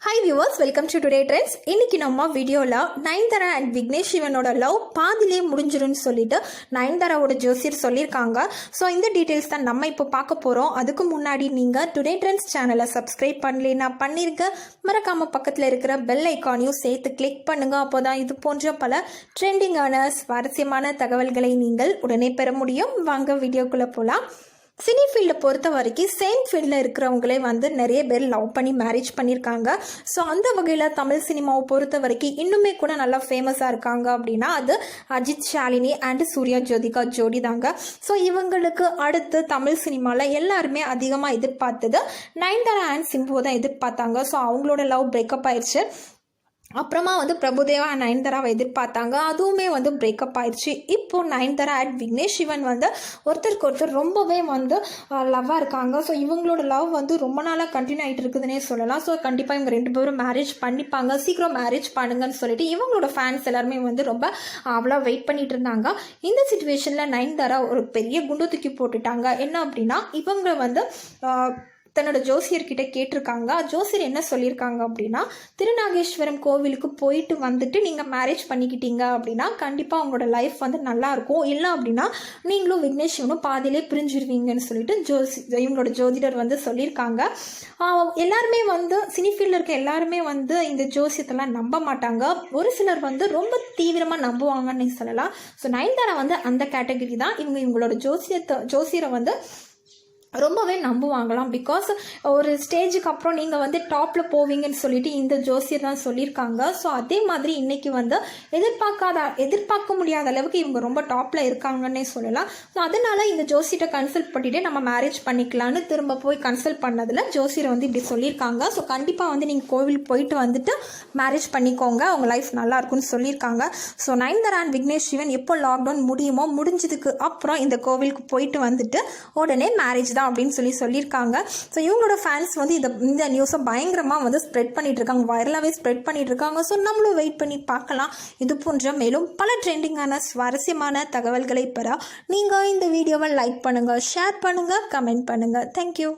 Hi viewers, welcome to today trends. இன்னைக்கு நம்ம வீடியோவில் நயன்தாரா அண்ட் விக்னேஷ் சிவனோட லவ் பாதிலே முடிஞ்சிரும்னு சொல்லிட்டு நயன்தாராவோட ஜோசியர் சொல்லியிருக்காங்க. ஸோ இந்த டீட்டெயில்ஸ் தான் நம்ம இப்போ பார்க்க போகிறோம். அதுக்கு முன்னாடி நீங்கள் டுடே ட்ரெண்ட்ஸ் சேனலை சப்ஸ்கிரைப் பண்ணலைன்னா பண்ணிருங்க. மறக்காமல் பக்கத்தில் இருக்கிற பெல் ஐக்கானையும் சேர்த்து கிளிக் பண்ணுங்கள். அப்போ தான் இது போன்ற பல ட்ரெண்டிங்கான சுவாரஸ்யமான தகவல்களை நீங்கள் உடனே பெற முடியும். வாங்க வீடியோக்குள்ளே போகலாம். சினி ஃபீல்டை பொறுத்த வரைக்கும் சேம் ஃபீல்டில் இருக்கிறவங்களே நிறைய பேர் லவ் பண்ணி மேரேஜ் பண்ணியிருக்காங்க. ஸோ அந்த வகையில் தமிழ் சினிமாவை பொறுத்த வரைக்கும் இன்னுமே கூட நல்லா ஃபேமஸாக இருக்காங்க அப்படின்னா அது அஜித், ஷாலினி அண்ட் சூர்யா ஜோதிகா ஜோடி தாங்க. ஸோ இவங்களுக்கு அடுத்து தமிழ் சினிமாவில் எல்லாருமே அதிகமாக எதிர்பார்த்தது நயன்தாரா அண்ட் சிம்புவை தான் எதிர்பார்த்தாங்க. ஸோ அவங்களோட லவ் பிரேக்கப் ஆயிடுச்சு. அப்புறமா பிரபுதேவா அண்ட் நயன்தாராவை எதிர்பார்த்தாங்க. அதுவுமே பிரேக்கப் ஆயிடுச்சு. இப்போ நயன்தாரா அண்ட் விக்னேஷ் சிவன் ஒருத்தருக்கு ஒருத்தர் ரொம்பவே லவ்வாக இருக்காங்க. ஸோ இவங்களோட லவ் ரொம்ப நாளாக கண்டினியூ ஆகிட்டு இருக்குதுன்னே சொல்லலாம். ஸோ கண்டிப்பாக இவங்க ரெண்டு பேரும் மேரேஜ் பண்ணிப்பாங்க. சீக்கிரம் மேரேஜ் பண்ணுங்கன்னு சொல்லிட்டு இவங்களோட ஃபேன்ஸ் எல்லாருமே ரொம்ப அவ்வளோ வெயிட் பண்ணிட்டு இருந்தாங்க. இந்த சிச்சுவேஷனில் நயன்தாரா ஒரு பெரிய குண்டு தூக்கி போட்டுட்டாங்க. என்ன அப்படின்னா இவங்க தன்னோட ஜோசியர்கிட்ட கேட்டிருக்காங்க. ஜோசியர் என்ன சொல்லியிருக்காங்க அப்படின்னா, திருநாகேஸ்வரம் கோவிலுக்கு போயிட்டு வந்துட்டு நீங்கள் மேரேஜ் பண்ணிக்கிட்டீங்க அப்படின்னா கண்டிப்பாக உங்களோட லைஃப் நல்லாயிருக்கும். இல்லை அப்படின்னா நீங்களும் விக்னேஷ் சிவனும் பாதியிலே பிரிஞ்சிருவீங்கன்னு சொல்லிட்டு இவங்களோட ஜோதிடர் சொல்லியிருக்காங்க. எல்லாருமே சினி ஃபீல்டில் இருக்க எல்லாருமே இந்த ஜோசியத்தெல்லாம் நம்ப மாட்டாங்க. ஒரு சிலர் ரொம்ப தீவிரமாக நம்புவாங்கன்னு சொல்லலாம். ஸோ நயன்தாரா அந்த கேட்டகரி தான். இவங்களோட ஜோசியரை ரொம்பவே நம்புவாங்களாம். பிகாஸ் ஒரு ஸ்டேஜுக்கு அப்புறம் நீங்கள் டாப்பில் போவீங்கன்னு சொல்லிட்டு இந்த ஜோசியர் தான் சொல்லியிருக்காங்க. ஸோ அதே மாதிரி இன்னைக்கு எதிர்பார்க்க முடியாத அளவுக்கு இவங்க ரொம்ப டாப்பில் இருக்காங்கன்னே சொல்லலாம். ஸோ அதனால இந்த ஜோசியரை கன்சல்ட் பண்ணிட்டு நம்ம மேரேஜ் பண்ணிக்கலான்னு திரும்ப போய் கன்சல்ட் பண்ணதில் ஜோசியர் இப்படி சொல்லியிருக்காங்க. ஸோ கண்டிப்பாக நீங்கள் கோவில் போயிட்டு வந்துட்டு மேரேஜ் பண்ணிக்கோங்க, அவங்க லைஃப் நல்லா இருக்கும்னு சொல்லியிருக்காங்க. ஸோ நயன்தாரா அண்ட் விக்னேஷ் சிவன் எப்போ லாக்டவுன் முடிஞ்சதுக்கு அப்புறம் இந்த கோவிலுக்கு போயிட்டு வந்துட்டு உடனே மேரேஜ் தான் அப்படின்னு சொல்லியிருக்காங்க. ஸோ இவங்களோட ஃபேன்ஸ் இந்த நியூஸை பயங்கரமாக ஸ்ப்ரெட் பண்ணிட்டு இருக்காங்க, வைரலாகவே ஸ்ப்ரெட் பண்ணிட்டு இருக்காங்க. ஸோ நம்மளும் வெயிட் பண்ணி பார்க்கலாம். இது போன்ற மேலும் பல ட்ரெண்டிங்கான சுவாரஸ்யமான தகவல்களை பெற நீங்கள் இந்த வீடியோவை லைக் பண்ணுங்கள், ஷேர் பண்ணுங்கள், கமெண்ட் பண்ணுங்கள். தேங்க்யூ.